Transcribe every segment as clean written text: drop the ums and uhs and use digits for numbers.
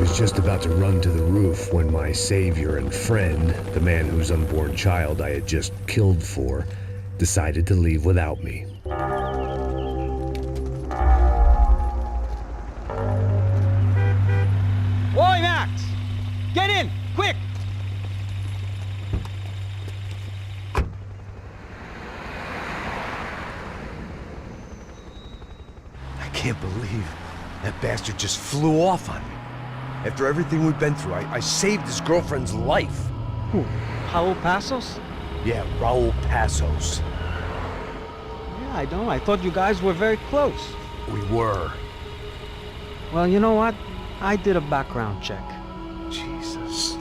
was just about to run to the roof when my savior and friend, the man whose unborn child I had just killed for, decided to leave without me. Oi, Max! Get in! Quick! I can't believe that bastard just flew off on me. After everything we've been through, I saved his girlfriend's life. Who? Raul Passos? Yeah, Raul Passos. Yeah, I know. I thought you guys were very close. We were. Well, you know what? I did a background check. Jesus.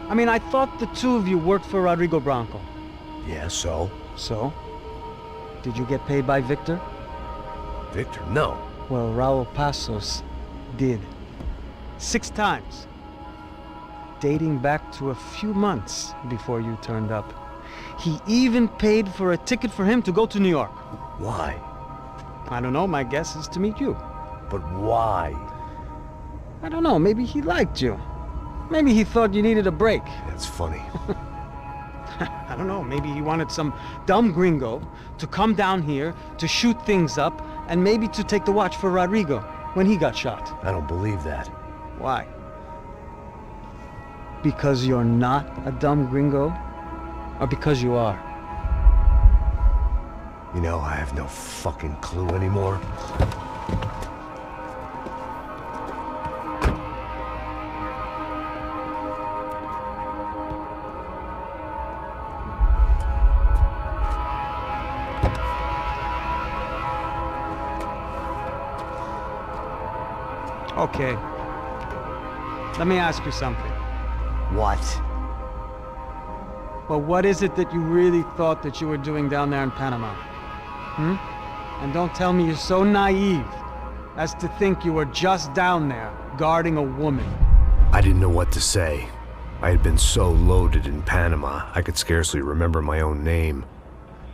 I mean, I thought the two of you worked for Rodrigo Branco. Yeah, so? So? Did you get paid by Victor? Victor, no. Well, Raul Passos did. 6 times. Dating back to a few months before you turned up. He even paid for a ticket for him to go to New York. Why? I don't know, my guess is to meet you. But why? I don't know, maybe he liked you. Maybe he thought you needed a break. That's funny. I don't know, maybe he wanted some dumb gringo to come down here to shoot things up and maybe to take the watch for Rodrigo when he got shot. I don't believe that. Why? Because you're not a dumb gringo? Or because you are? You know, I have no fucking clue anymore. Okay. Let me ask you something. What? Well, what is it that you really thought that you were doing down there in Panama? And don't tell me you're so naive as to think you were just down there guarding a woman. I didn't know what to say. I had been so loaded in Panama, I could scarcely remember my own name.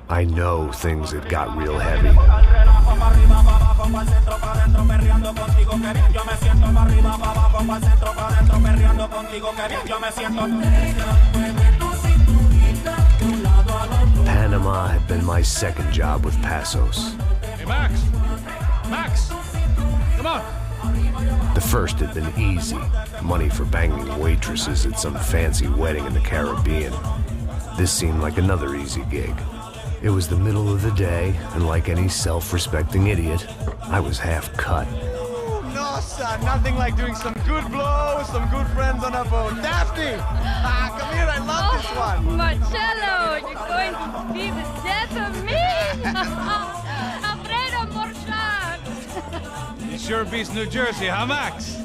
I know things had got real heavy. Panama had been my second job with Passos. Hey, Max! Max! Come on! The first had been easy. Money for banging waitresses at some fancy wedding in the Caribbean. This seemed like another easy gig. It was the middle of the day, and like any self-respecting idiot, I was half cut. No, son, nothing like doing some good blow with some good friends on a boat. Daphne! Come here, I love this one. Marcello, you're going to be the death of me! Alfredo Morchat! It sure beats New Jersey, huh, Max?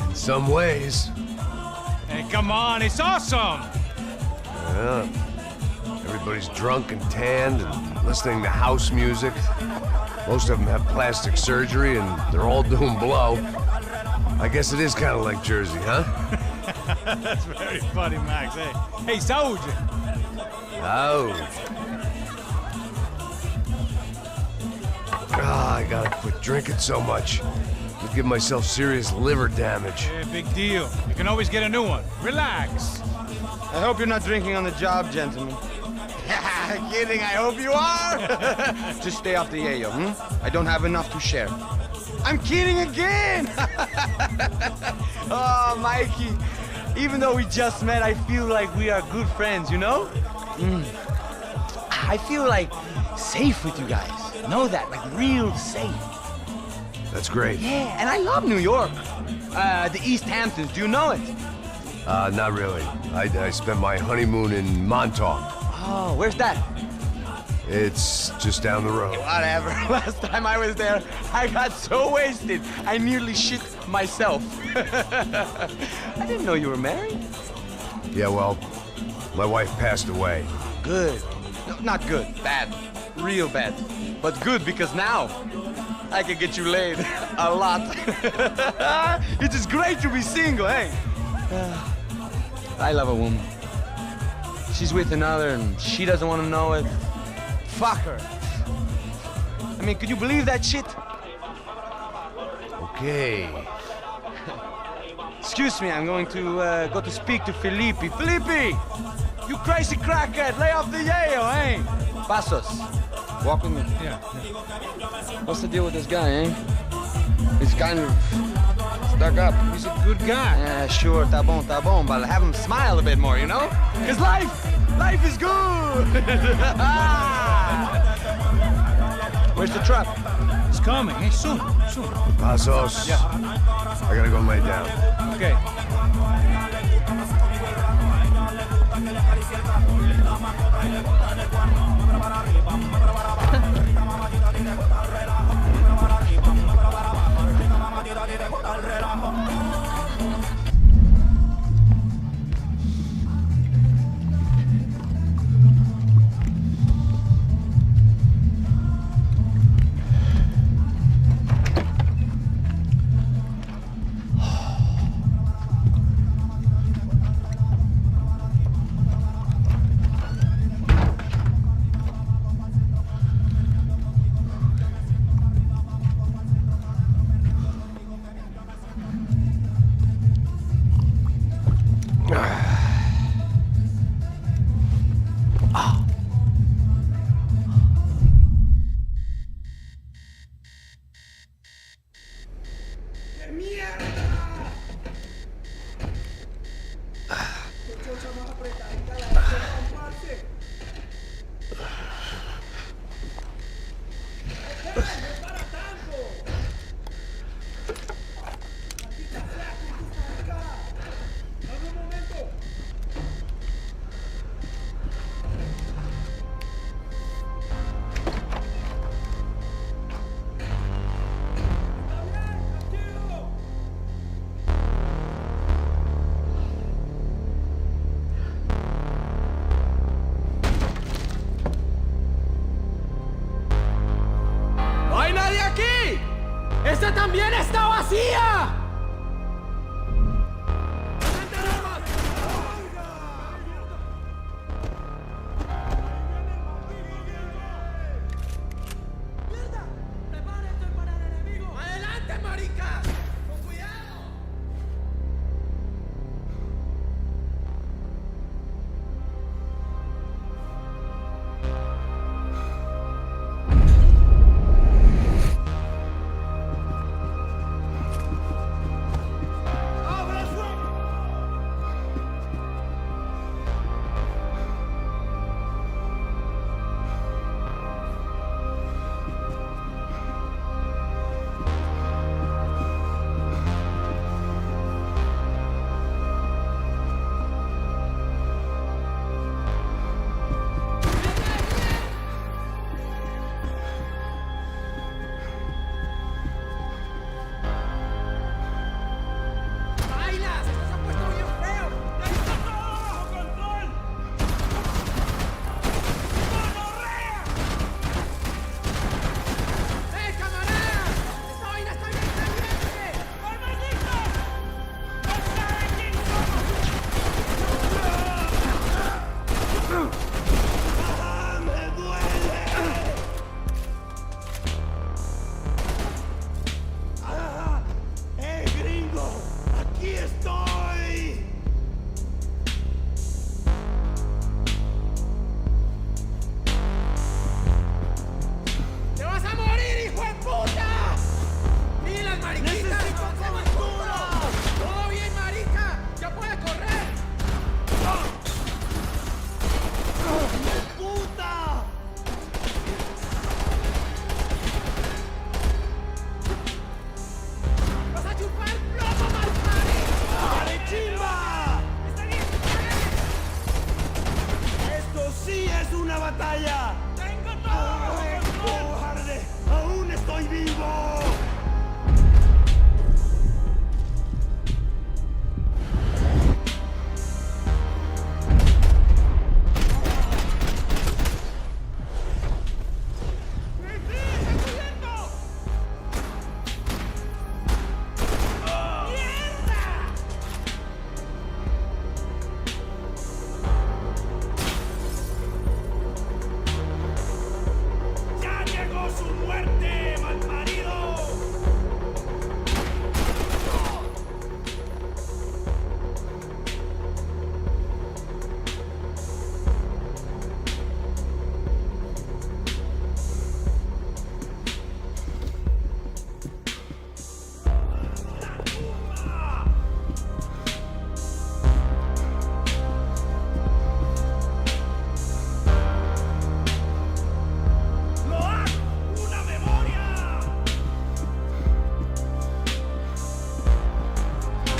In some ways. Hey, come on, it's awesome! Yeah. Everybody's drunk and tanned and listening to house music. Most of them have plastic surgery and they're all doing blow. I guess it is kind of like Jersey, huh? That's very funny, Max. Hey, Saúde! I gotta quit drinking so much. I'll give myself serious liver damage. Yeah, big deal. You can always get a new one. Relax. I hope you're not drinking on the job, gentlemen. Kidding, I hope you are. Just stay off the yayo, I don't have enough to share. I'm kidding again! Oh, Mikey, even though we just met, I feel like we are good friends, you know? I feel like safe with you guys. Know that, like real safe. That's great. Yeah, and I love New York. The East Hamptons, do you know it? Not really. I spent my honeymoon in Montauk. Oh, where's that? It's just down the road. Whatever. Last time I was there, I got so wasted, I nearly shit myself. I didn't know you were married. Yeah, well, my wife passed away. Good. No, not good. Bad. Real bad. But good because now I can get you laid a lot. It is great to be single, hey? I love a woman. She's with another and she doesn't want to know it. Fuck her. I mean, could you believe that shit? Okay. Excuse me, I'm going to go to speak to Felipe. Felipe! You crazy crackhead! Lay off the yayo, eh? Passos, walk with me. Yeah. What's the deal with this guy, eh? He's kind of stuck up. He's a good guy. Yeah, sure, tá bom, but have him smile a bit more, you know? Cause life is good! Where's the truck? He's coming, eh? Soon. Passos. Yeah. I gotta go lay down. Okay. ¡Esta también está vacía! ¡Adelante, marica! ¡Con cuidado!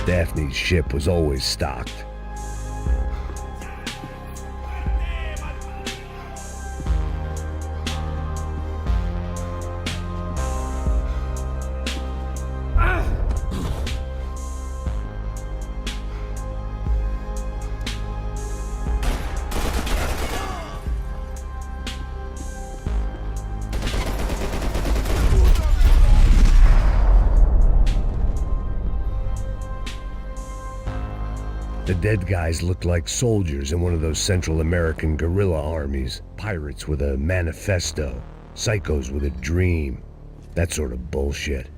Daphne's ship was always stocked. The dead guys looked like soldiers in one of those Central American guerrilla armies. Pirates with a manifesto, psychos with a dream. That sort of bullshit.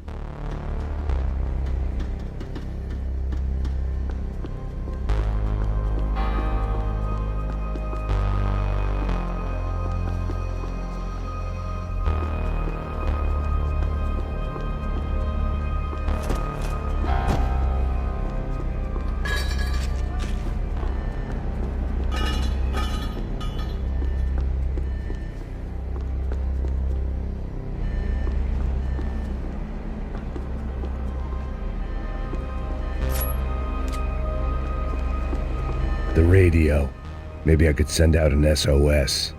The radio. Maybe I could send out an SOS.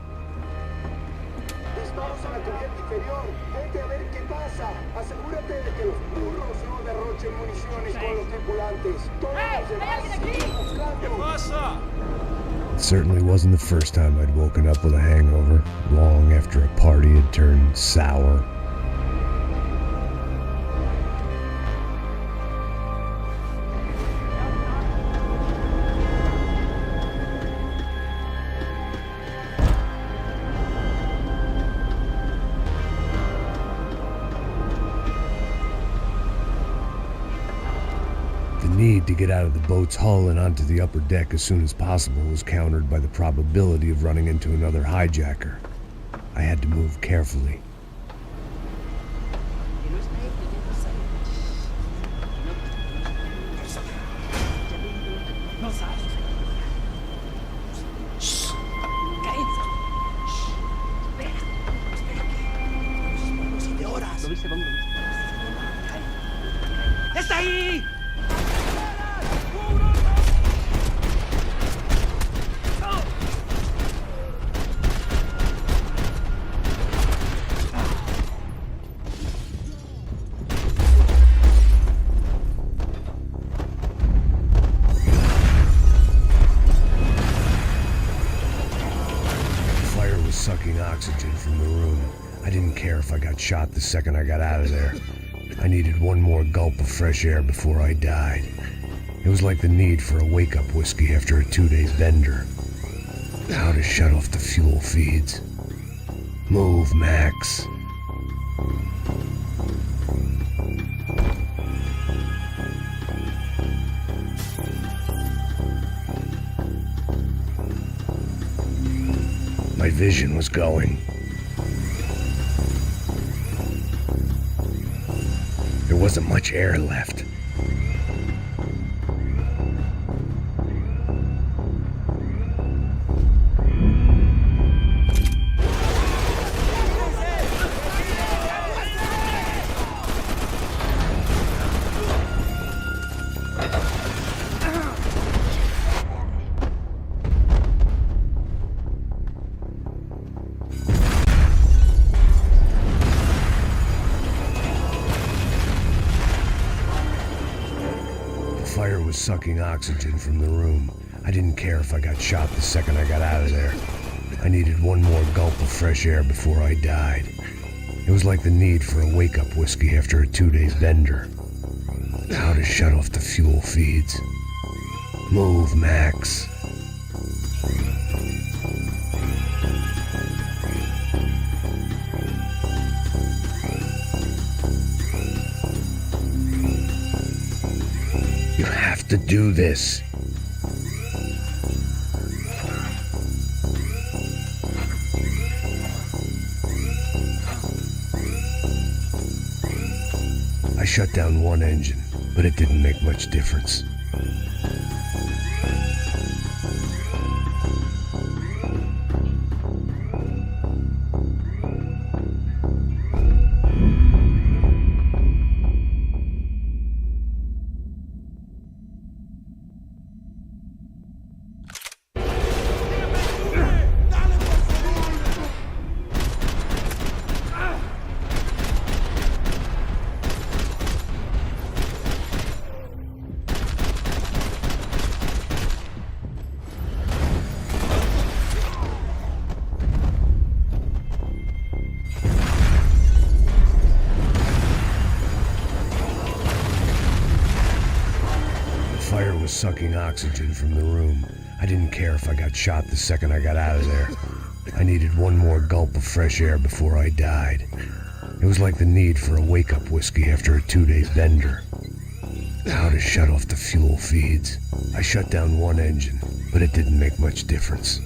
Disparos a la cubierta inferior. Vete a ver qué pasa. Asegúrate de que los burros no derrochen municiones con los tripulantes. Todos los demás siguen buscando. It certainly wasn't the first time I'd woken up with a hangover, long after a party had turned sour. The need to get out of the boat's hull and onto the upper deck as soon as possible was countered by the probability of running into another hijacker. I had to move carefully. ¡Está ahí! Sucking oxygen from the room. I didn't care if I got shot the second I got out of there. I needed one more gulp of fresh air before I died. It was like the need for a wake-up whiskey after a 2-day bender. How to shut off the fuel feeds. Move, Max. My vision was going. There wasn't much air left. Fire was sucking oxygen from the room. I didn't care if I got shot the second I got out of there. I needed one more gulp of fresh air before I died. It was like the need for a wake-up whiskey after a 2-day bender. How to shut off the fuel feeds. Move, Max. You have to do this. I shut down one engine, but it didn't make much difference. was sucking oxygen from the room. I didn't care if I got shot the second I got out of there. I needed one more gulp of fresh air before I died. It was like the need for a wake-up whiskey after a 2-day bender. How to shut off the fuel feeds. I shut down one engine, but it didn't make much difference.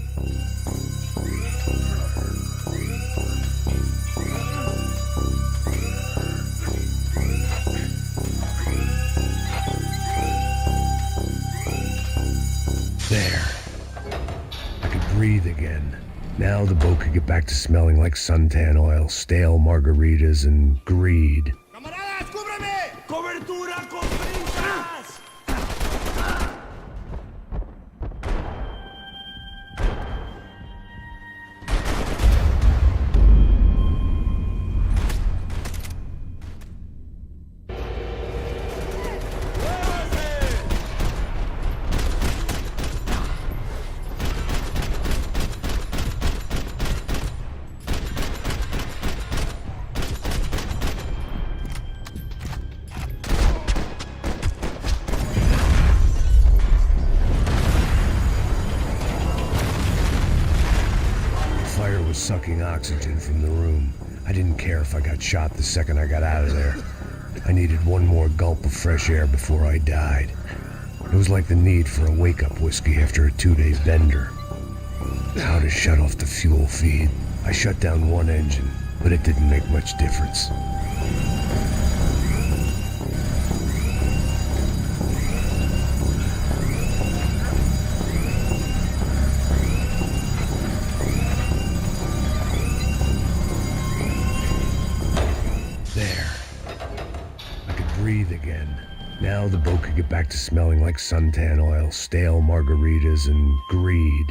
There. I could breathe again. Now the boat could get back to smelling like suntan oil, stale margaritas, and greed. ¡Camaradas, cúbreme! ¡Cobertura con brisas! Sucking oxygen from the room. I didn't care if I got shot the second I got out of there. I needed one more gulp of fresh air before I died. It was like the need for a wake-up whiskey after a 2-day bender. How to shut off the fuel feed. I shut down one engine, but it didn't make much difference. Breathe again. Now the boat could get back to smelling like suntan oil, stale margaritas, and greed.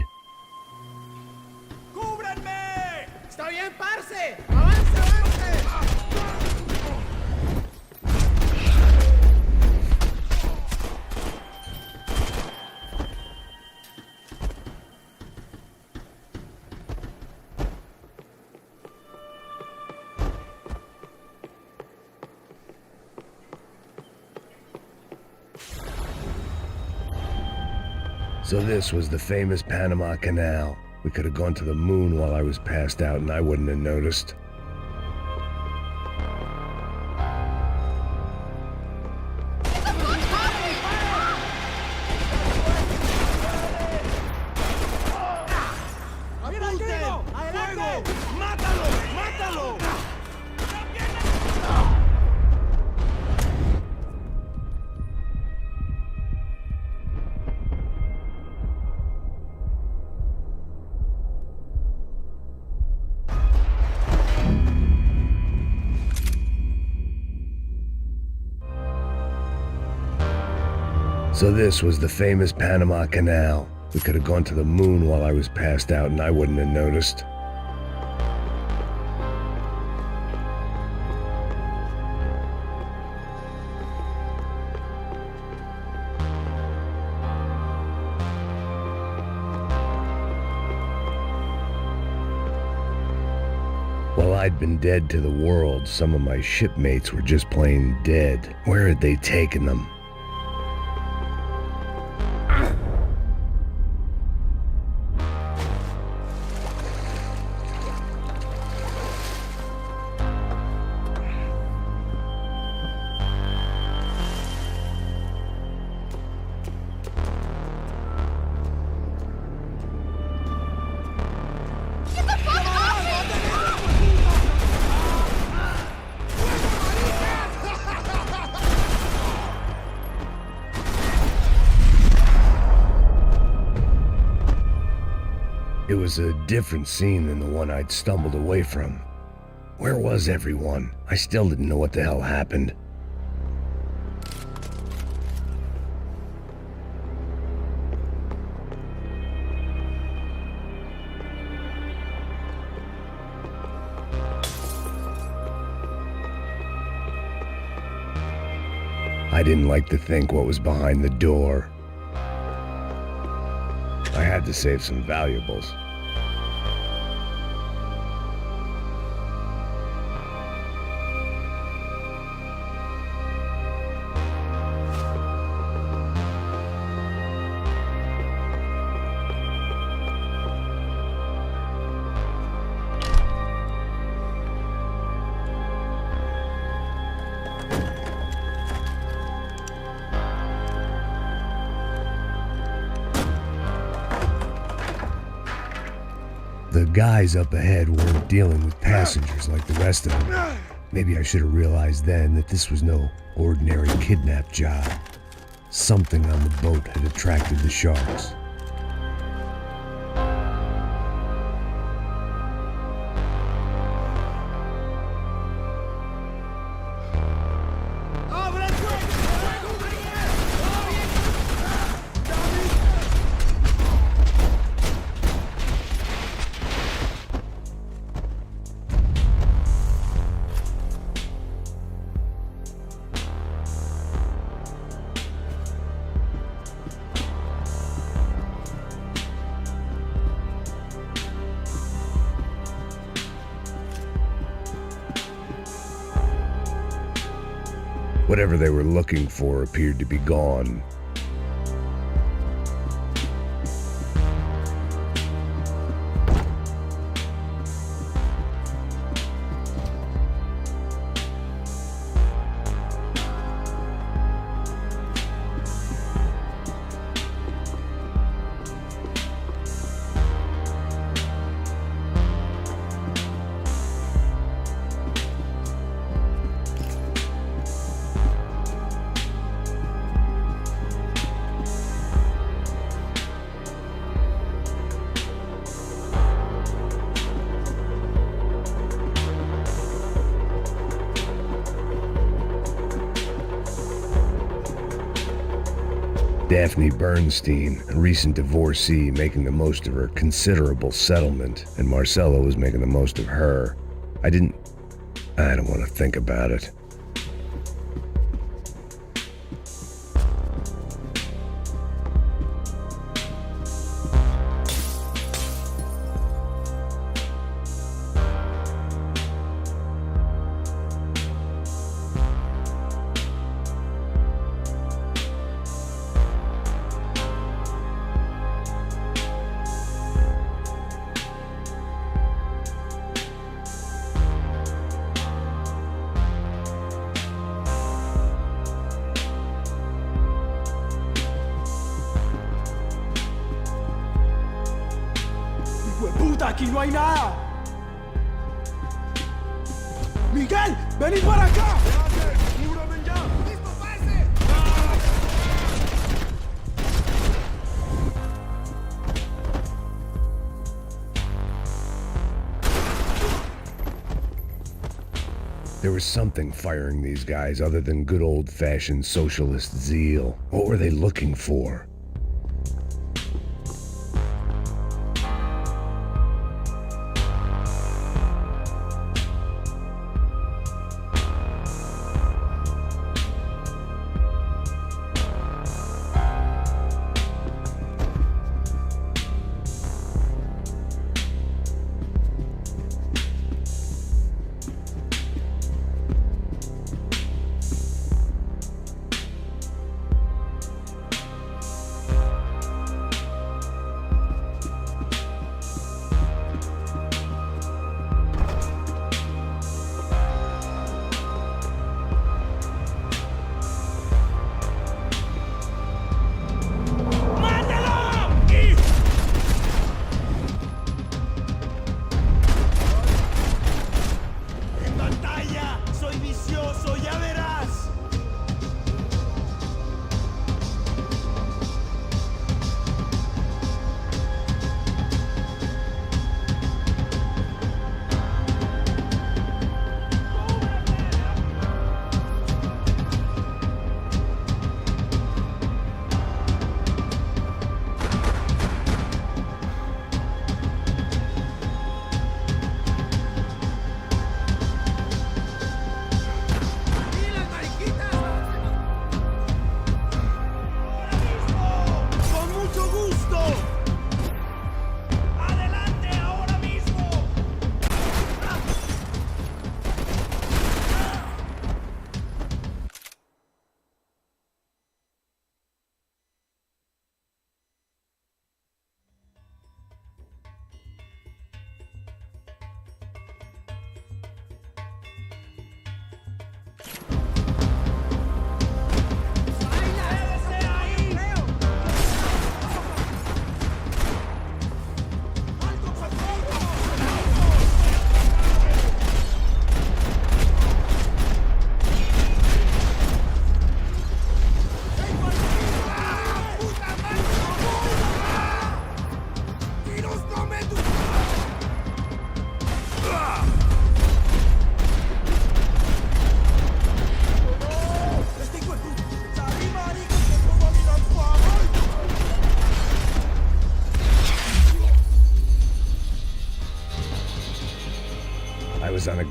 ¡Cúbranme! ¡Está bien, parce! ¡Avance, avance! So this was the famous Panama Canal. We could have gone to the moon while I was passed out and I wouldn't have noticed. So this was the famous Panama Canal. We could have gone to the moon while I was passed out and I wouldn't have noticed. While I'd been dead to the world, some of my shipmates were just plain dead. Where had they taken them? It was a different scene than the one I'd stumbled away from. Where was everyone? I still didn't know what the hell happened. I didn't like to think what was behind the door. I had to save some valuables. The guys up ahead weren't dealing with passengers like the rest of them. Maybe I should have realized then that this was no ordinary kidnap job. Something on the boat had attracted the sharks. Whatever they were looking for appeared to be gone. Daphne Bernstein, a recent divorcee, making the most of her considerable settlement, and Marcella was making the most of her. I don't want to think about it. ¡Puta, aquí no hay nada! ¡Miguel, vení para acá! ¡Cúbrame ya! ¡Listo, pase! There was something firing these guys other than good old-fashioned socialist zeal. What were they looking for?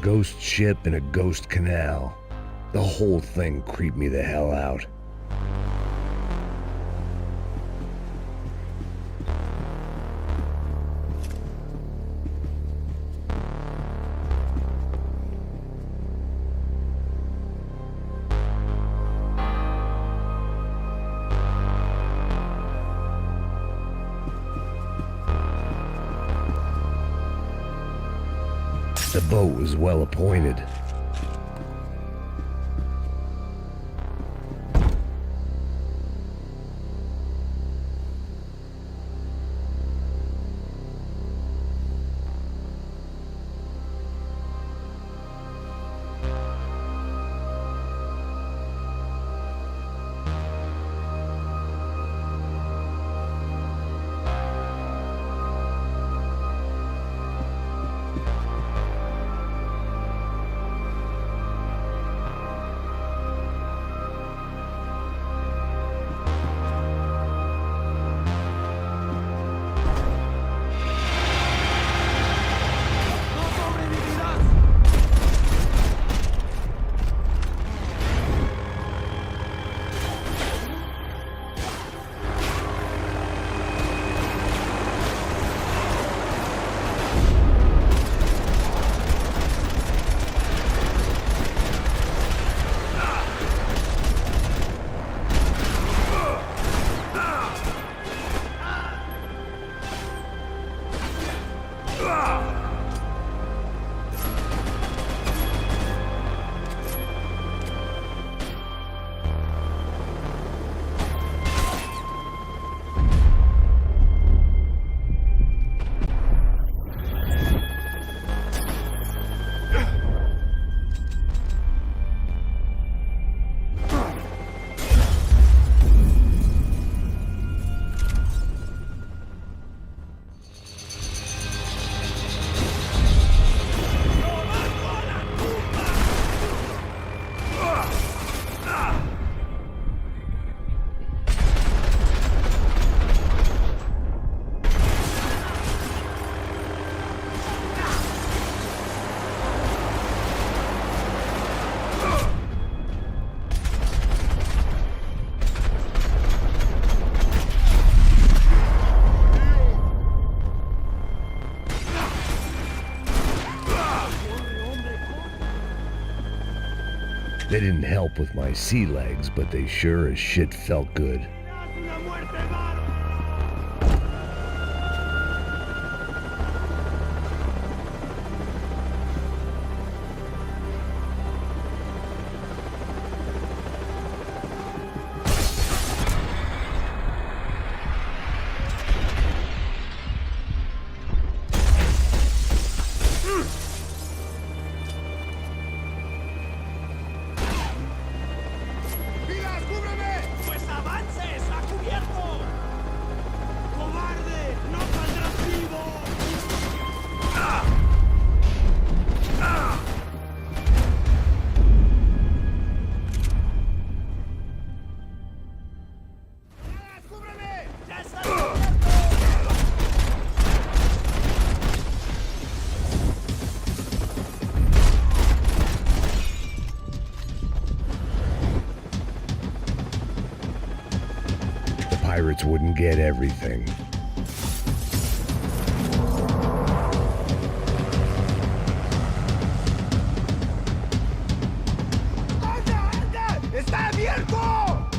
ghost ship in a ghost canal. The whole thing creeped me the hell out. The boat was well appointed. They didn't help with my sea legs, but they sure as shit felt good. Pirates wouldn't get everything. ¡Está abierto!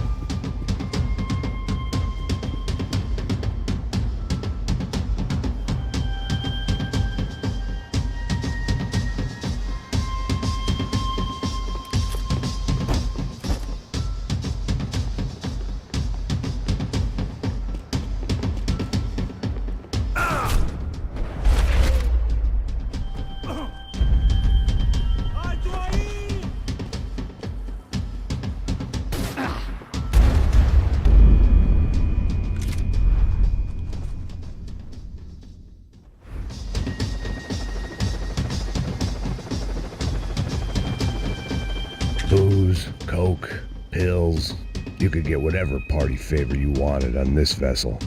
Booze, coke, pills. You could get whatever party favor you wanted on this vessel.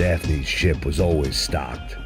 Daphne's ship was always stocked.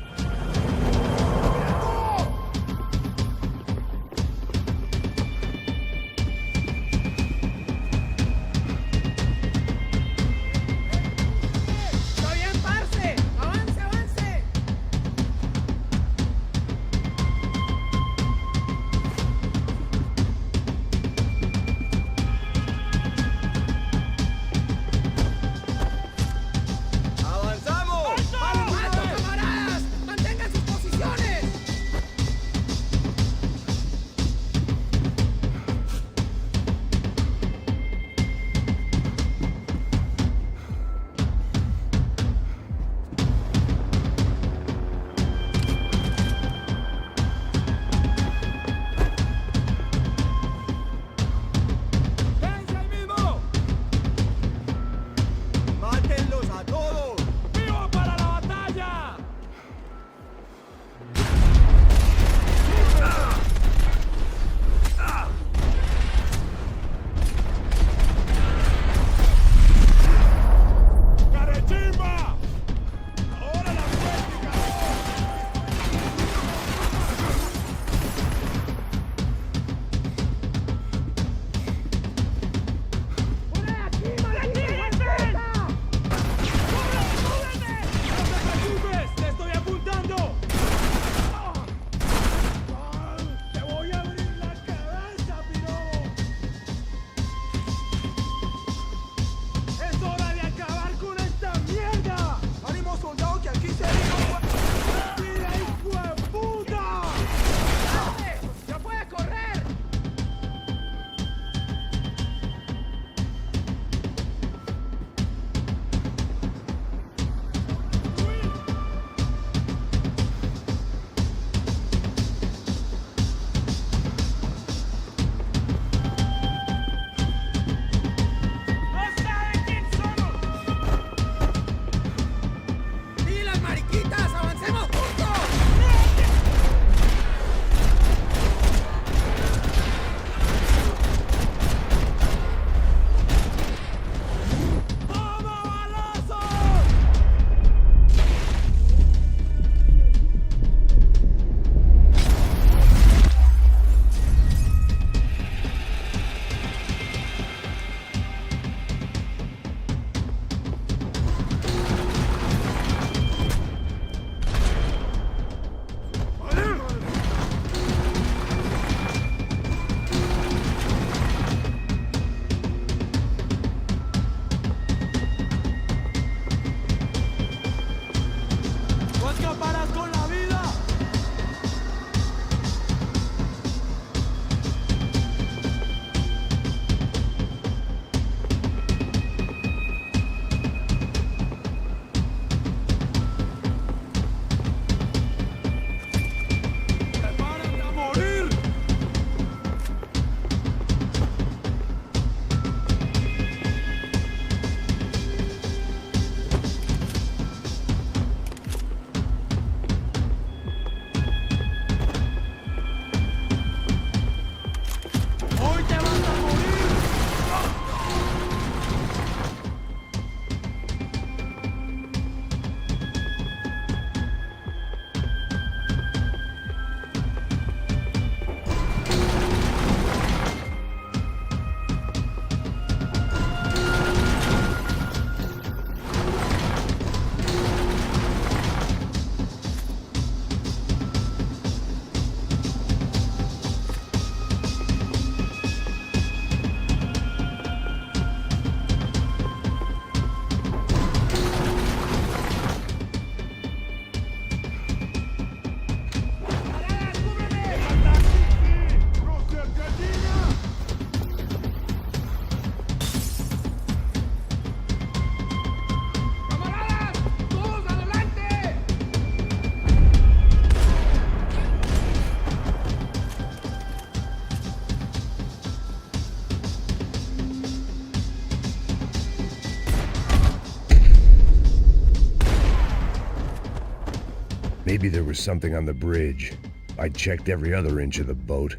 Maybe there was something on the bridge. I checked every other inch of the boat.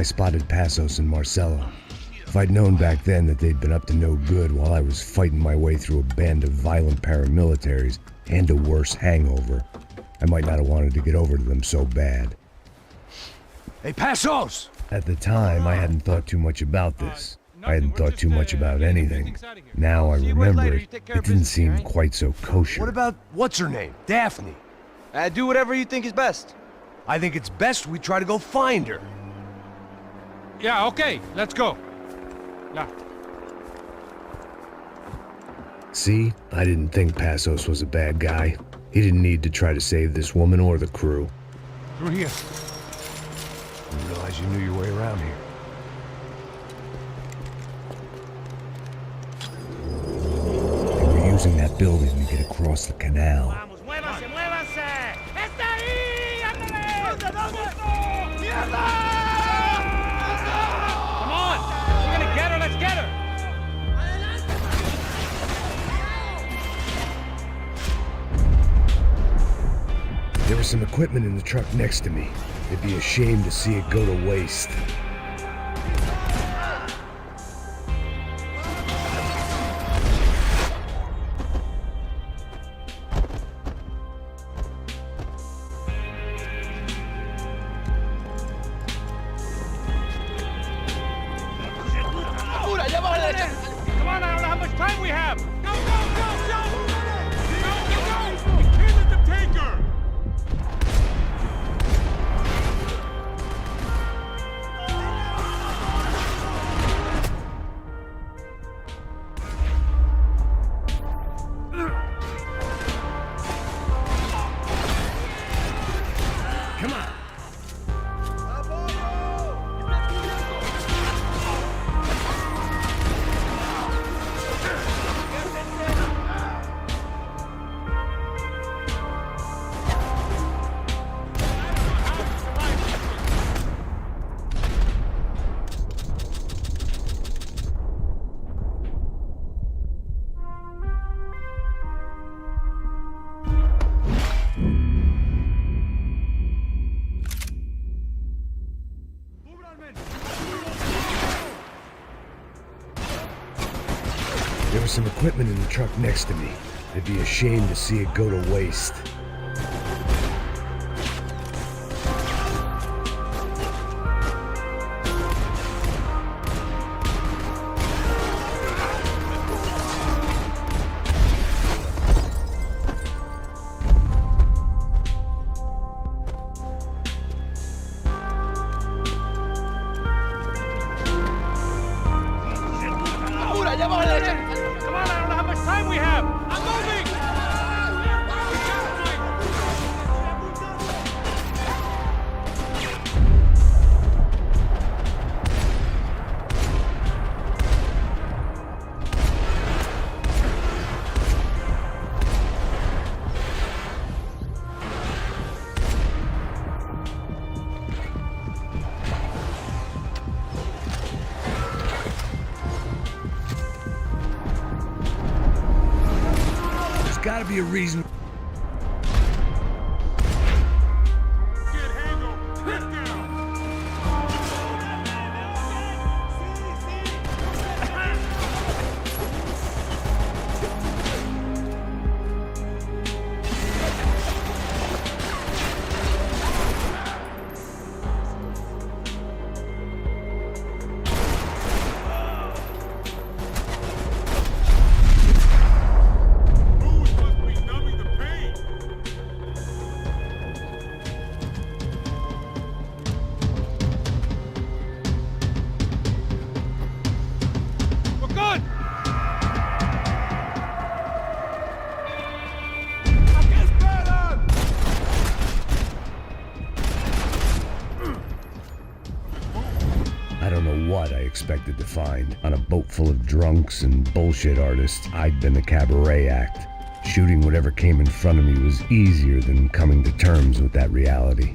spotted Passos and Marcelo. If I'd known back then that they'd been up to no good while I was fighting my way through a band of violent paramilitaries and a worse hangover, I might not have wanted to get over to them so bad. Hey, Passos! At the time, I hadn't thought too much about this. I hadn't thought too much about anything. Now I remember it, it didn't seem quite so kosher. What about, what's her name? Daphne. Do whatever you think is best. I think it's best we try to go find her. Yeah, okay, let's go. Yeah. See, I didn't think Passos was a bad guy. He didn't need to try to save this woman or the crew. Through here. Didn't realize you knew your way around here. They were using that building to get across the canal. Vamos, muévase, muévase. ¡Está ahí! ¡Ándale! ¿Dónde? ¡Mierda! Come on! We're gonna get her, let's get her! There was some equipment in the truck next to me. It'd be a shame to see it go to waste. Come on, I don't know how much time we have! Go, go, go, go! Go, go, go! He's at the tanker! Come on! There was some equipment in the truck next to me. It'd be a shame to see it go to waste. Come on, I don't know how much time we have! I'm moving! There's gotta be a reason. We're good! I don't know what I expected to find. On a boat full of drunks and bullshit artists, I'd been the cabaret act. Shooting whatever came in front of me was easier than coming to terms with that reality.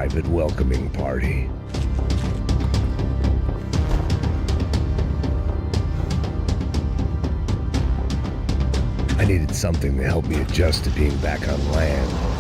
private welcoming party. I needed something to help me adjust to being back on land.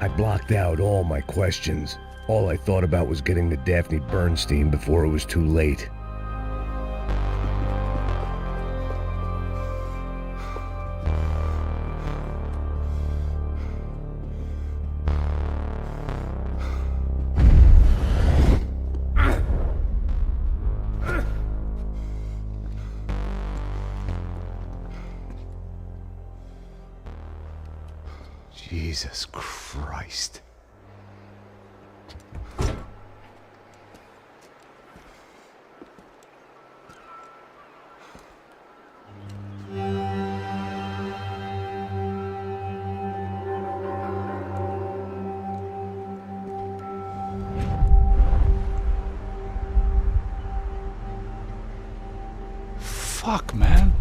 I blocked out all my questions. All I thought about was getting to Daphne Bernstein before it was too late. Jesus Christ. Fuck, man.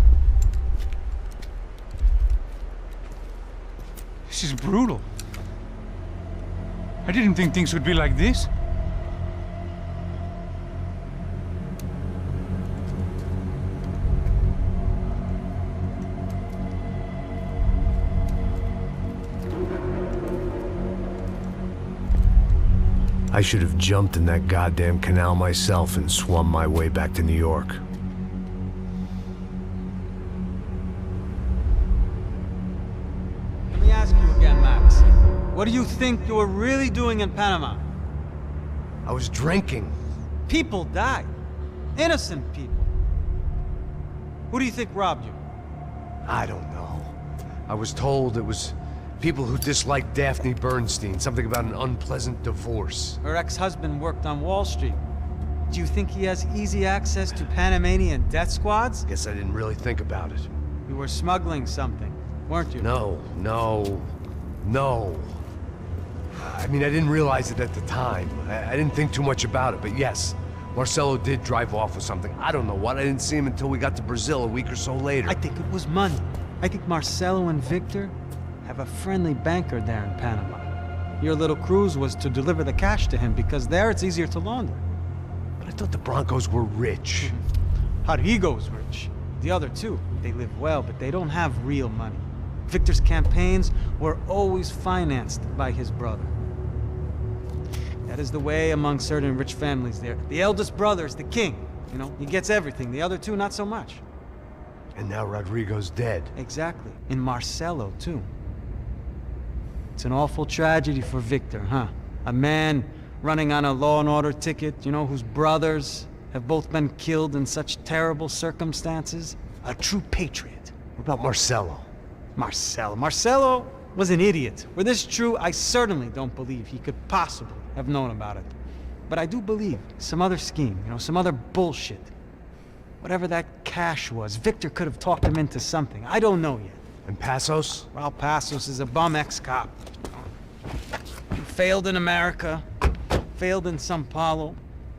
This is brutal. I didn't think things would be like this. I should have jumped in that goddamn canal myself and swum my way back to New York. Let me ask you again, Max. What do you think you were really doing in Panama? I was drinking. People died. Innocent people. Who do you think robbed you? I don't know. I was told it was people who disliked Daphne Bernstein, something about an unpleasant divorce. Her ex-husband worked on Wall Street. Do you think he has easy access to Panamanian death squads? Guess I didn't really think about it. You were smuggling something, weren't you? No. I mean, I didn't realize it at the time. I didn't think too much about it, but yes, Marcelo did drive off with something. I don't know what. I didn't see him until we got to Brazil a week or so later. I think it was money. I think Marcelo and Victor have a friendly banker there in Panama. Your little cruise was to deliver the cash to him because there it's easier to launder. But I thought the Broncos were rich. Rodrigo's rich. The other two, they live well, but they don't have real money. Victor's campaigns were always financed by his brother. That is the way among certain rich families there. The eldest brother is the king. You know, he gets everything. The other two, not so much. And now Rodrigo's dead. Exactly. And Marcelo, too. It's an awful tragedy for Victor, huh? A man running on a law and order ticket, you know, whose brothers have both been killed in such terrible circumstances. A true patriot. What about Marcelo? Marcelo was an idiot. Were this true, I certainly don't believe he could possibly have known about it. But I do believe some other scheme, you know, some other bullshit. Whatever that cash was, Victor could have talked him into something. I don't know yet. And Passos? Well, Passos is a bum ex-cop. He failed in America, failed in Sao Paulo.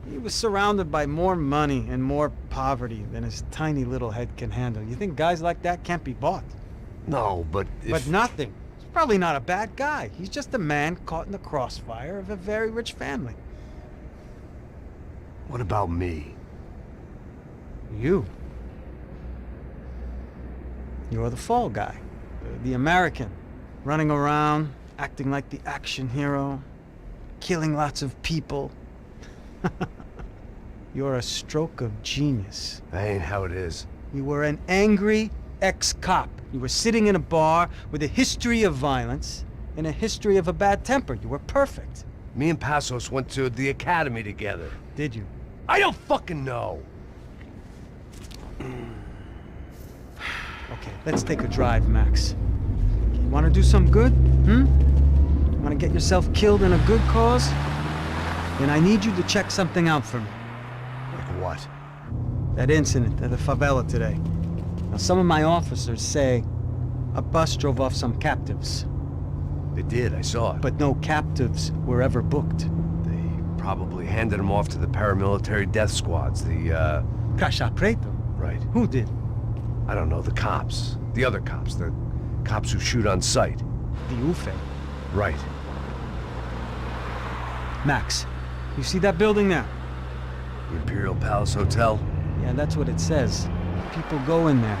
He was surrounded by more money and more poverty than his tiny little head can handle. You think guys like that can't be bought? No, but if... But nothing. He's probably not a bad guy. He's just a man caught in the crossfire of a very rich family. What about me? You. You're the fall guy. The American. Running around, acting like the action hero. Killing lots of people. You're a stroke of genius. That ain't how it is. You were an angry ex-cop. You were sitting in a bar with a history of violence and a history of a bad temper. You were perfect. Me and Passos went to the academy together. Did you? I don't fucking know. Okay, let's take a drive, Max. You want to do some good? Want to get yourself killed in a good cause? Then I need you to check something out for me. Like what? That incident at the favela today. Now, some of my officers say a bus drove off some captives. They did, I saw it. But no captives were ever booked. They probably handed them off to the paramilitary death squads, the, Caixa Preto? Right. Who did? I don't know, the cops. The other cops, the cops who shoot on sight. The UFE. Right. Max, you see that building there? The Imperial Palace Hotel? Yeah, that's what it says. People go in there,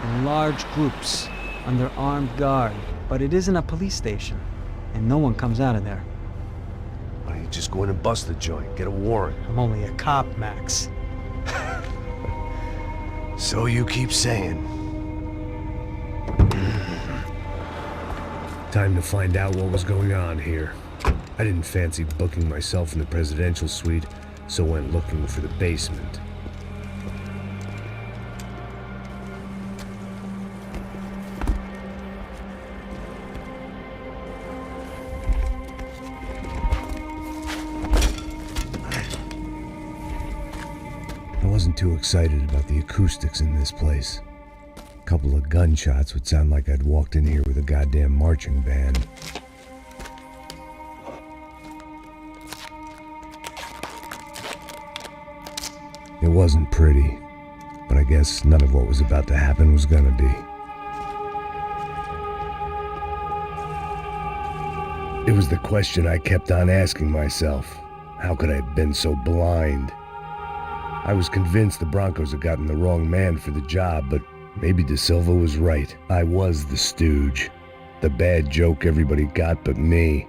in large groups, under armed guard. But it isn't a police station, and no one comes out of there. Why don't you just go in and bust the joint, get a warrant? I'm only a cop, Max. So you keep saying. Time to find out what was going on here. I didn't fancy booking myself in the presidential suite, so went looking for the basement. I wasn't too excited about the acoustics in this place. A couple of gunshots would sound like I'd walked in here with a goddamn marching band. It wasn't pretty, but I guess none of what was about to happen was gonna be. It was the question I kept on asking myself. How could I have been so blind? I was convinced the Broncos had gotten the wrong man for the job, but maybe De Silva was right. I was the stooge. The bad joke everybody got but me.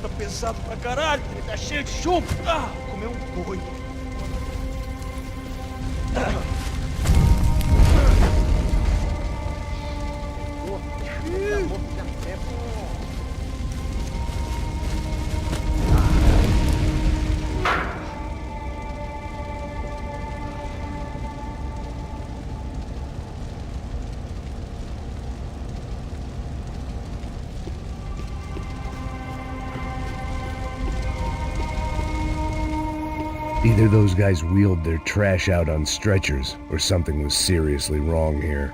tá pesado pra caralho, ele tá cheio de chumbo. Ah, comeu um boi. Either those guys wheeled their trash out on stretchers, or something was seriously wrong here.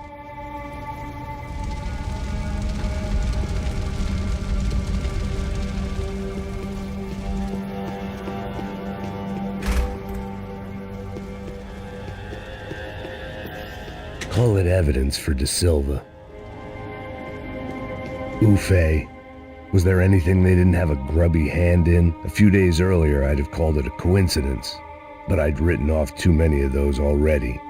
Call it evidence for De Silva. Ufe. Was there anything they didn't have a grubby hand in? A few days earlier, I'd have called it a coincidence, but I'd written off too many of those already.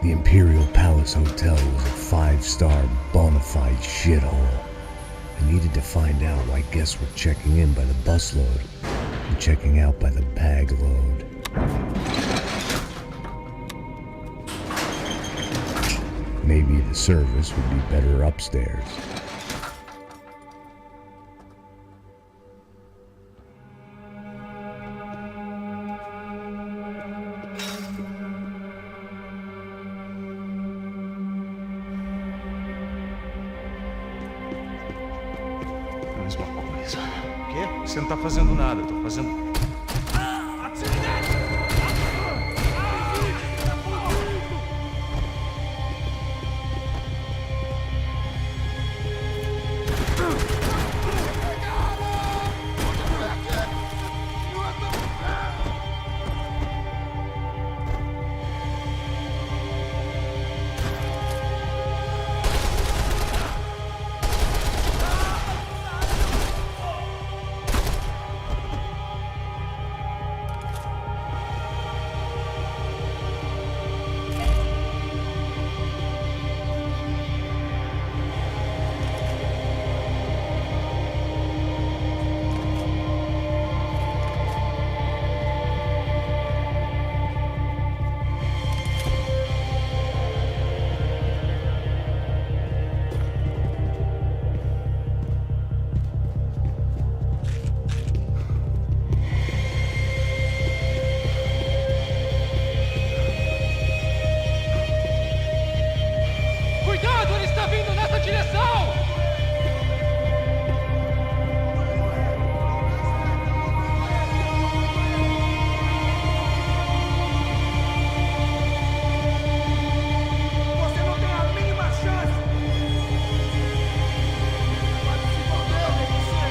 The Imperial Palace Hotel was a 5-star bona fide shithole. I needed to find out why guests were checking in by the busload and checking out by the bag load. Maybe the service would be better upstairs. Mesma coisa. O quê? Você não tá fazendo nada, eu tô fazendo. Cuidado, ele está vindo nessa direção! Você não tem a mínima chance! Pode se foder, você!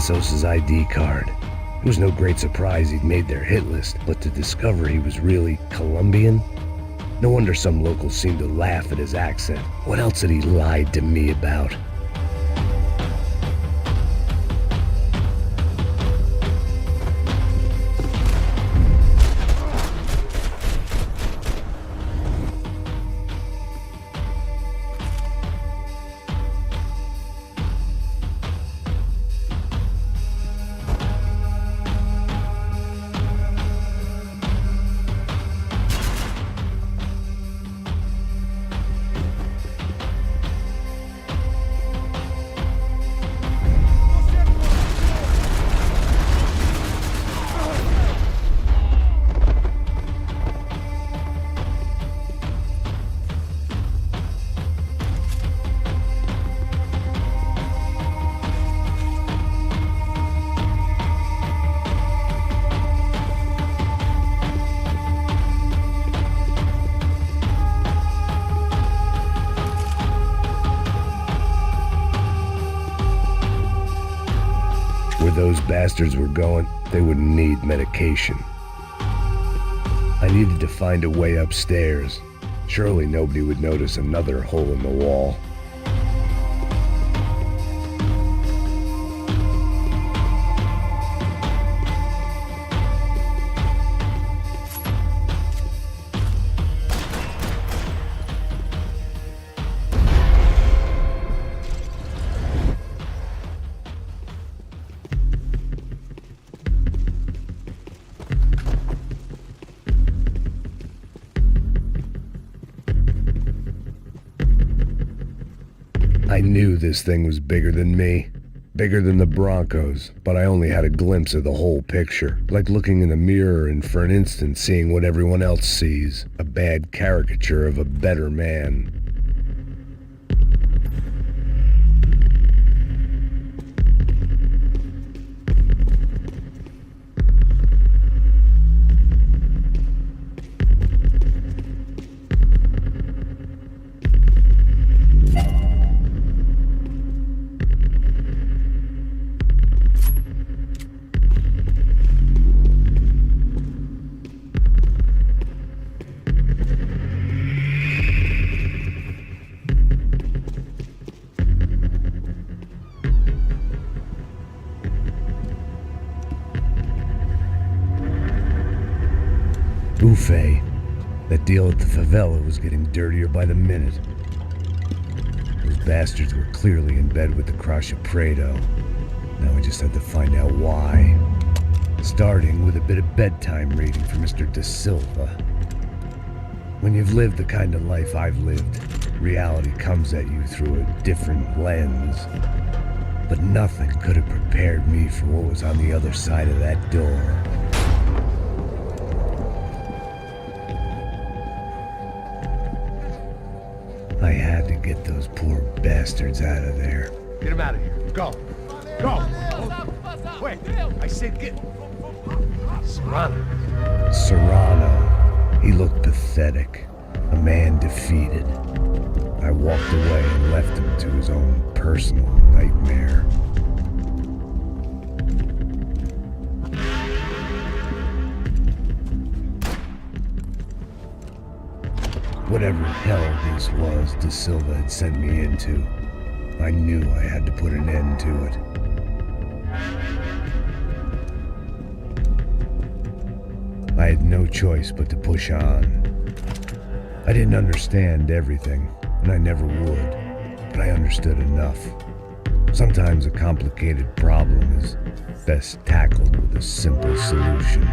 Passos' ID card. It was no great surprise he'd made their hit list, but to discover he was really Colombian? No wonder some locals seemed to laugh at his accent. What else had he lied to me about? Where those bastards were going, they wouldn't need medication. I needed to find a way upstairs. Surely nobody would notice another hole in the wall. I knew this thing was bigger than me, bigger than the Broncos, but I only had a glimpse of the whole picture, like looking in the mirror and for an instant seeing what everyone else sees, a bad caricature of a better man. Buffet. That deal at the favela was getting dirtier by the minute. Those bastards were clearly in bed with the Crusher Prado. Now I just had to find out why. Starting with a bit of bedtime reading for Mr. Da Silva. When you've lived the kind of life I've lived, reality comes at you through a different lens. But nothing could have prepared me for what was on the other side of that door. I had to get those poor bastards out of there. Get him out of here. Go. Go. Quick. I said get... Serrano. Serrano. He looked pathetic. A man defeated. I walked away and left him to his own personal nightmare. Whatever hell this was Da Silva had sent me into, I knew I had to put an end to it. I had no choice but to push on. I didn't understand everything, and I never would, but I understood enough. Sometimes a complicated problem is best tackled with a simple solution.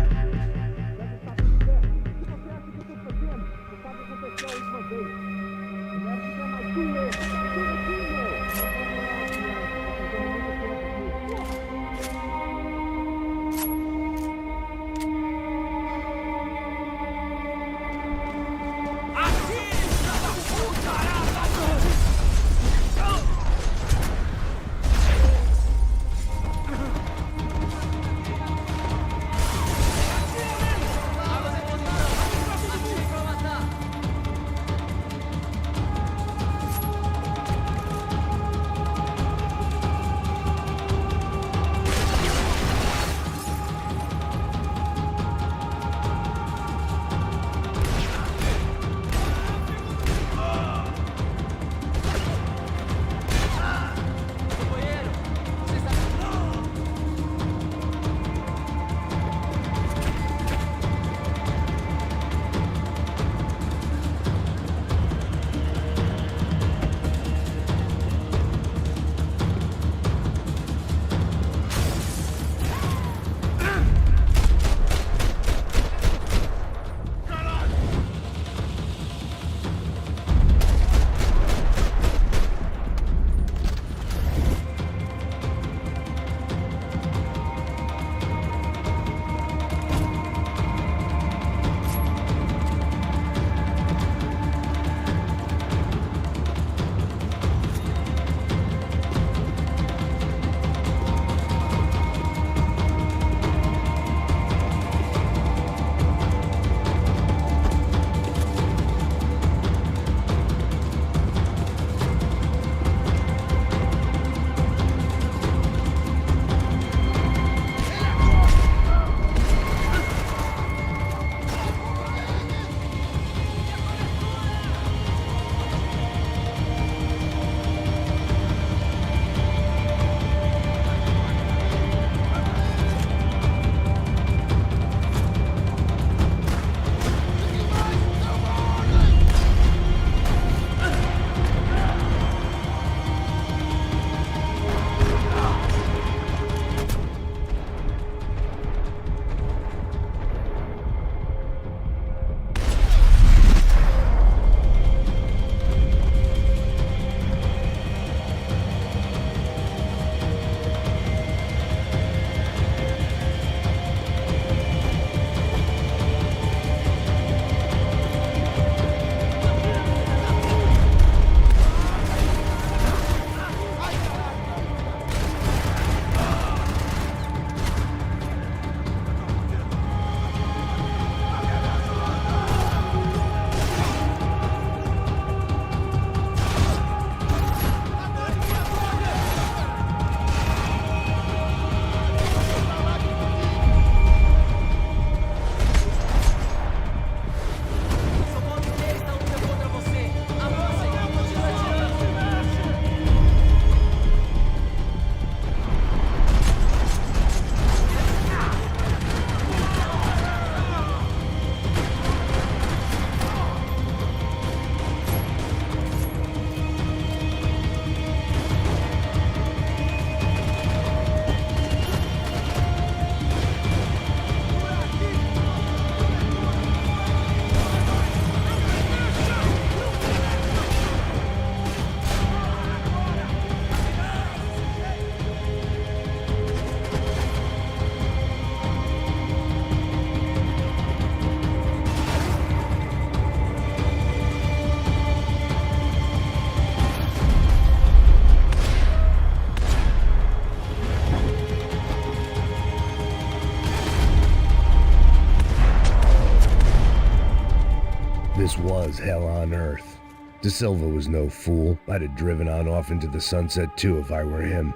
This was hell on earth. De Silva was no fool. I'd have driven on off into the sunset too if I were him.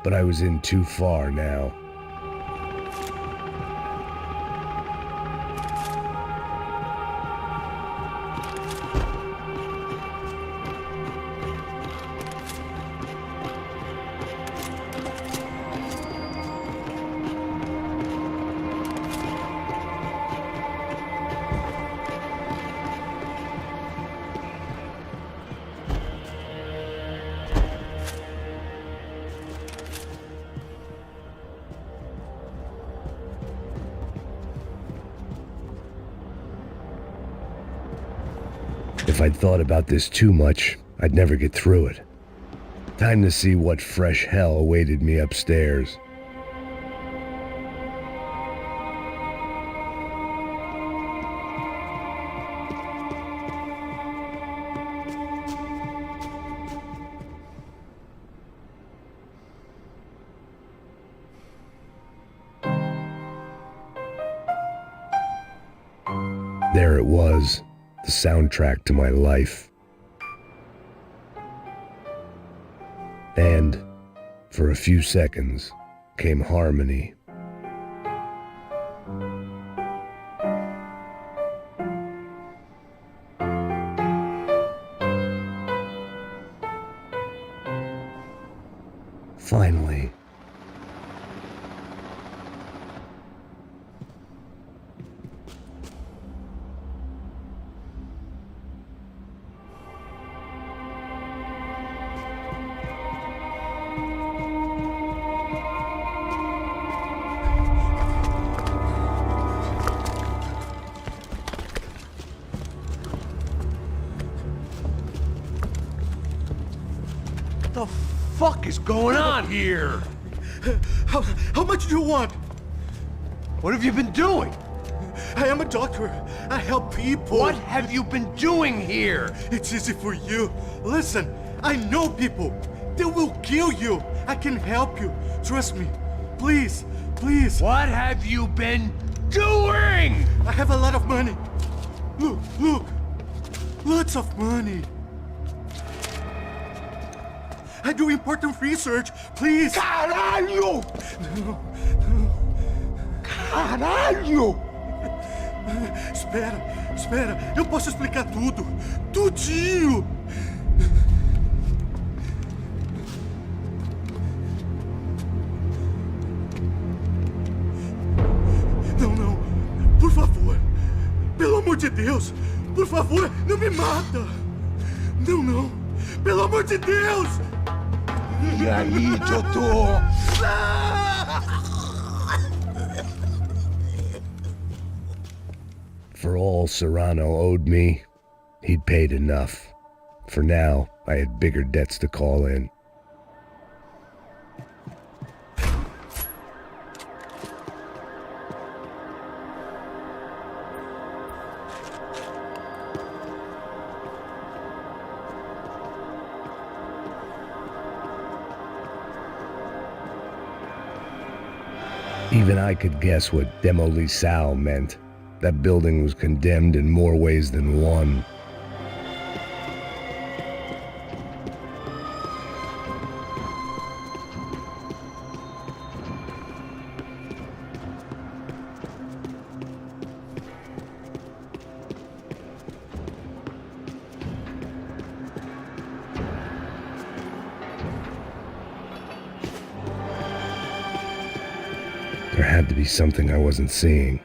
But I was in too far now. If I'd thought about this too much, I'd never get through it. Time to see what fresh hell awaited me upstairs. There it was. The soundtrack to my life. And, for a few seconds, came harmony. Finally. What the fuck is going on here? How much do you want? What have you been doing? I am a doctor. I help people. What have you been doing here? It's easy for you. Listen, I know people. They will kill you. I can help you. Trust me. Please, please. What have you been doing? I have a lot of money. Look, look. Lots of money. I do important research. Please. Caralho! No. Caralho! Espera. Eu posso explicar tudo. Tudinho. Não. Por favor. Pelo amor de Deus. Por favor, não me mata. Não. Pelo amor de Deus. E aí, doutor? For all Serrano owed me, he'd paid enough. For now, I had bigger debts to call in. Even I could guess what demolição meant. That building was condemned in more ways than one. There had to be something I wasn't seeing.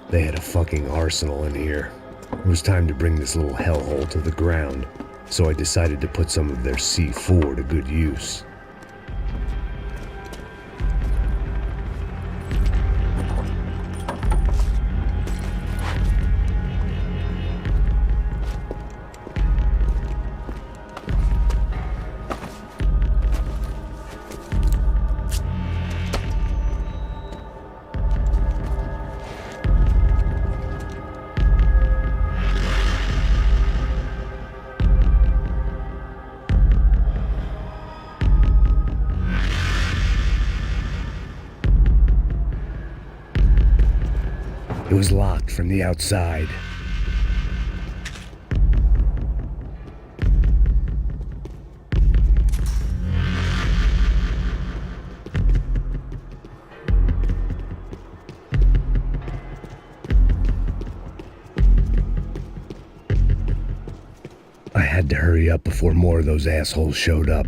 They had a fucking arsenal in here. It was time to bring this little hellhole to the ground, so I decided to put some of their C4 to good use. was locked from the outside. I had to hurry up before more of those assholes showed up.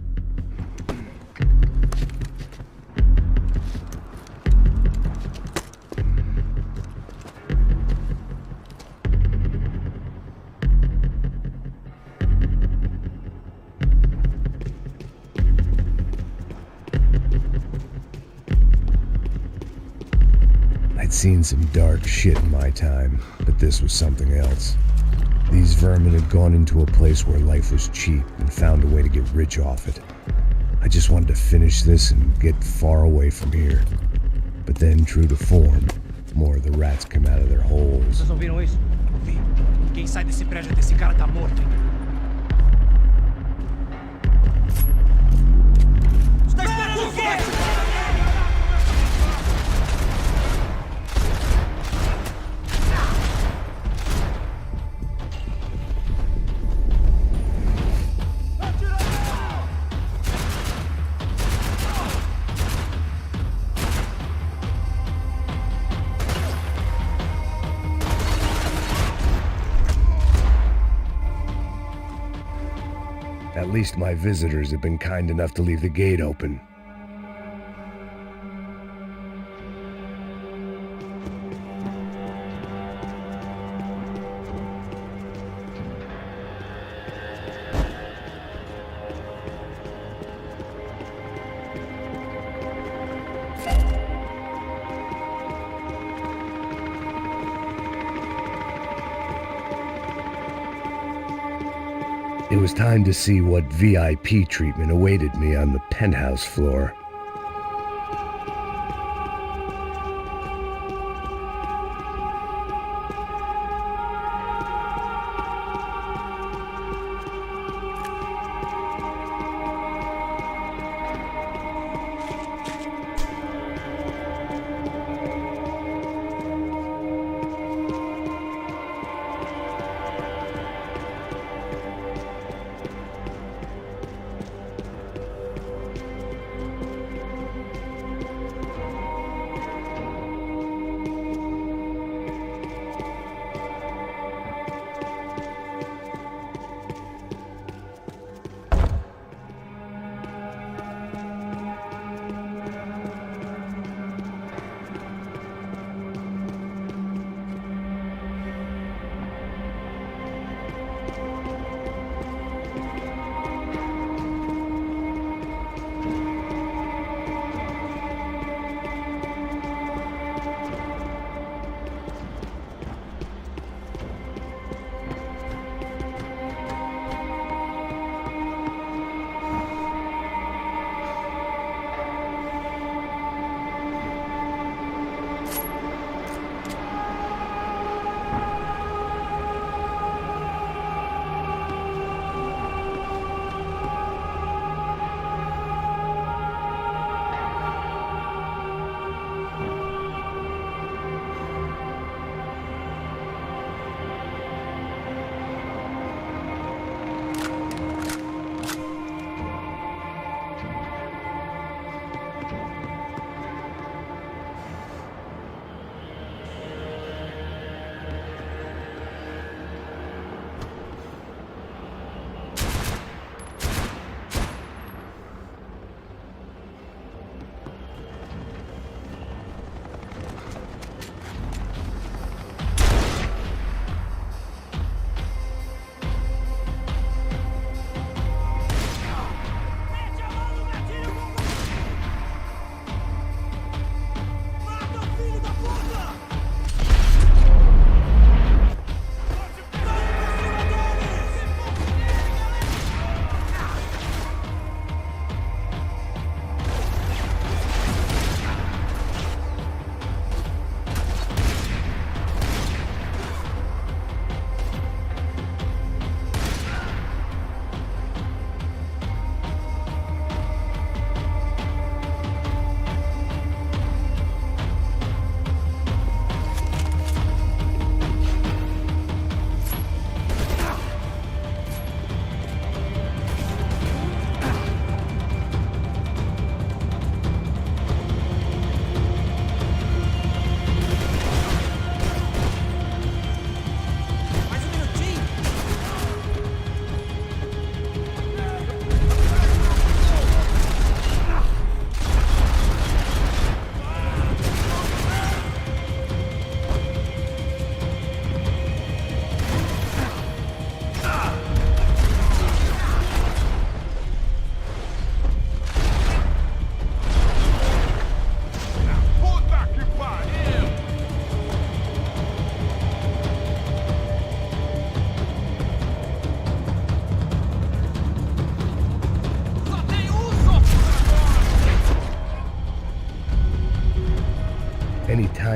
I'd seen some dark shit in my time, but this was something else. These vermin had gone into a place where life was cheap and found a way to get rich off it. I just wanted to finish this and get far away from here. But then, true to form, more of the rats come out of their holes. Vocês ouviram isso? Ouvi. Quem sai desse prédio desse cara tá morto ainda. Está esperando o quê? At least my visitors have been kind enough to leave the gate open. It was time to see what VIP treatment awaited me on the penthouse floor.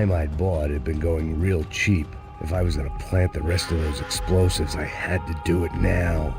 time I'd bought had been going real cheap. If I was gonna plant the rest of those explosives, I had to do it now.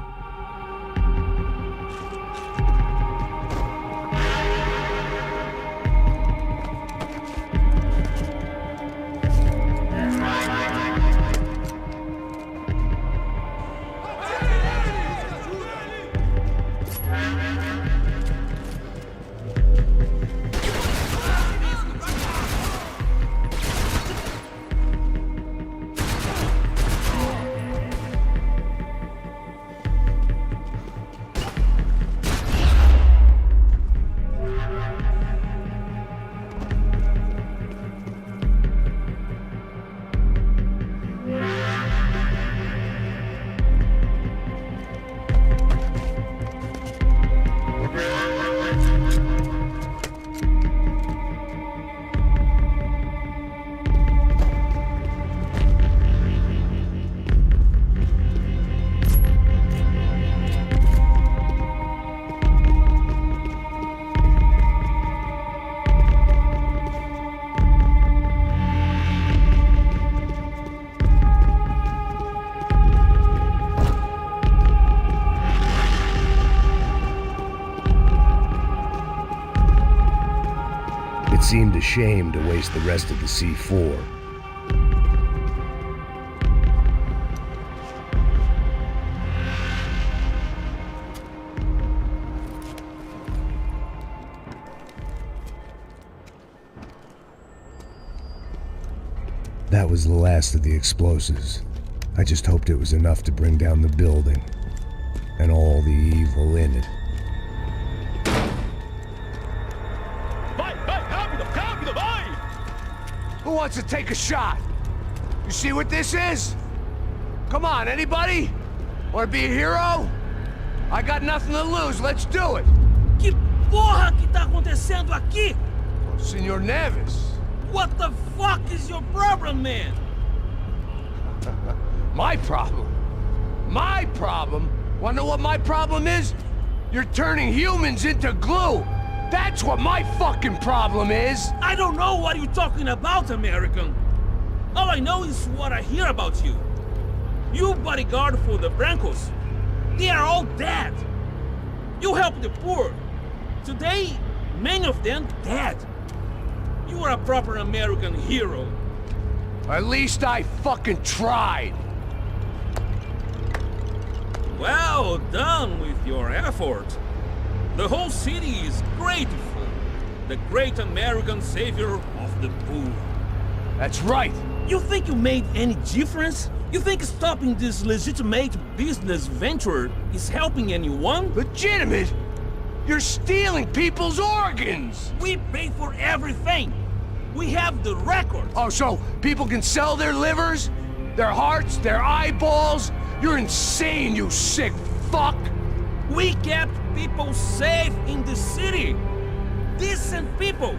It seemed a shame to waste the rest of the C4. That was the last of the explosives. I just hoped it was enough to bring down the building and all the evil in it. Who wants to take a shot? You see what this is? Come on, anybody? Want to be a hero? I got nothing to lose, let's do it! Que porra que tá acontecendo aqui? Senor Neves. What the fuck is your problem, man? My problem? My problem? Wanna know what my problem is? You're turning humans into glue! That's what my fucking problem is! I don't know what you're talking about, American. All I know is what I hear about you. You bodyguard for the Brancos. They are all dead. You help the poor. Today, many of them dead. You are a proper American hero. At least I fucking tried. Well done with your effort. The whole city is grateful. The great American savior of the poor. That's right. You think you made any difference? You think stopping this legitimate business venture is helping anyone? Legitimate? You're stealing people's organs! We pay for everything. We have the record. Oh, so people can sell their livers? Their hearts? Their eyeballs? You're insane, you sick fuck! We kept people safe in the city. Decent people.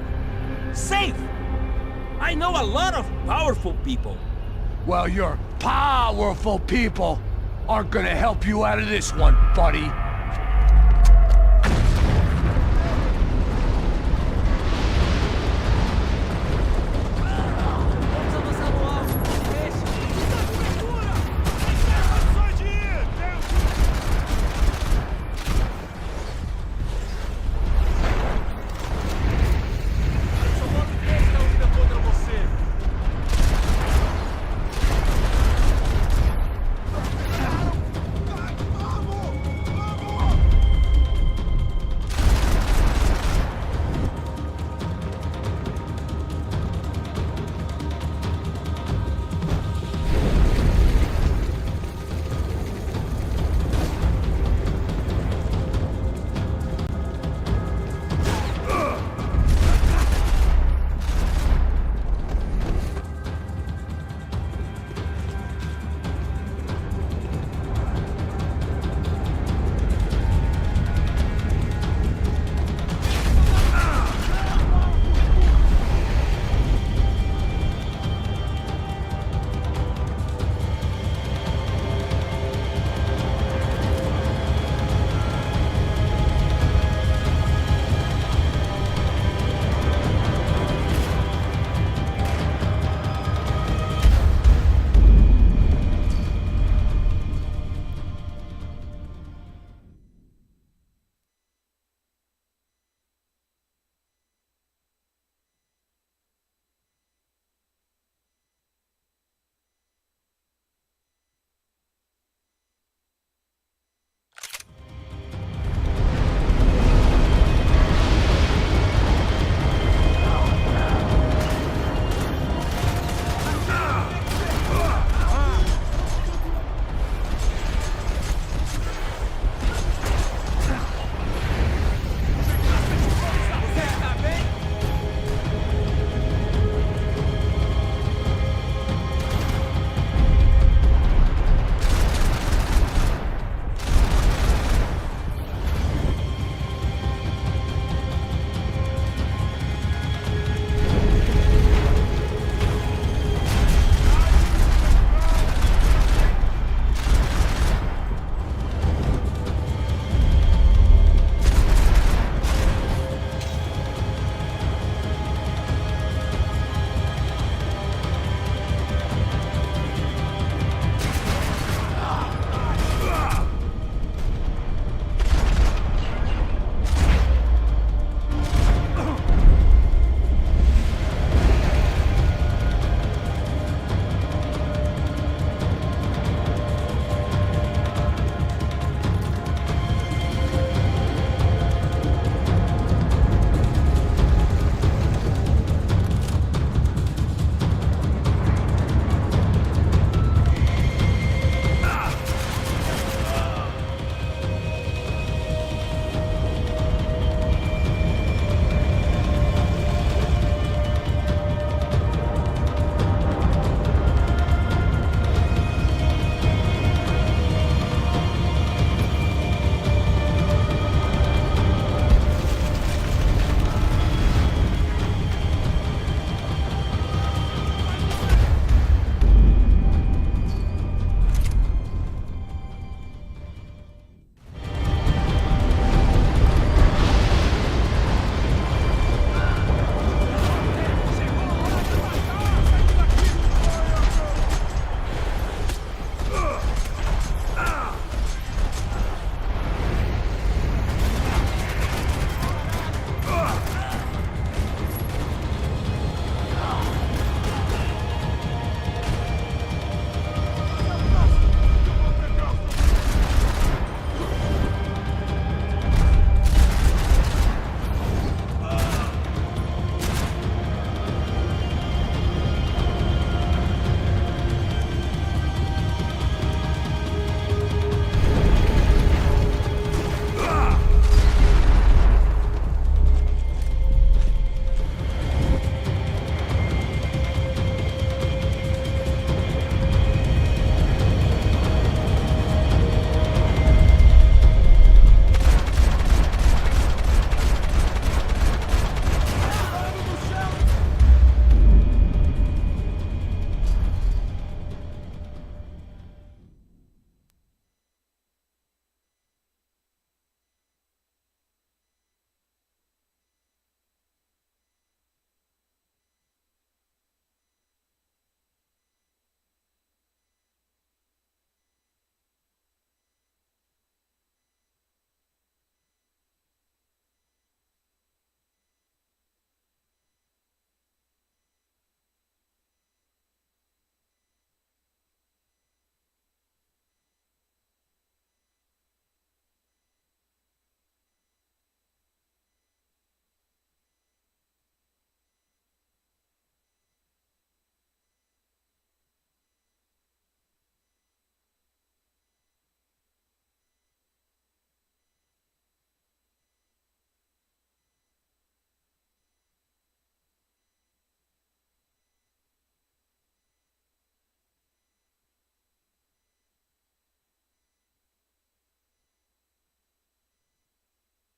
Safe. I know a lot of powerful people. Well, your powerful people aren't gonna help you out of this one, buddy.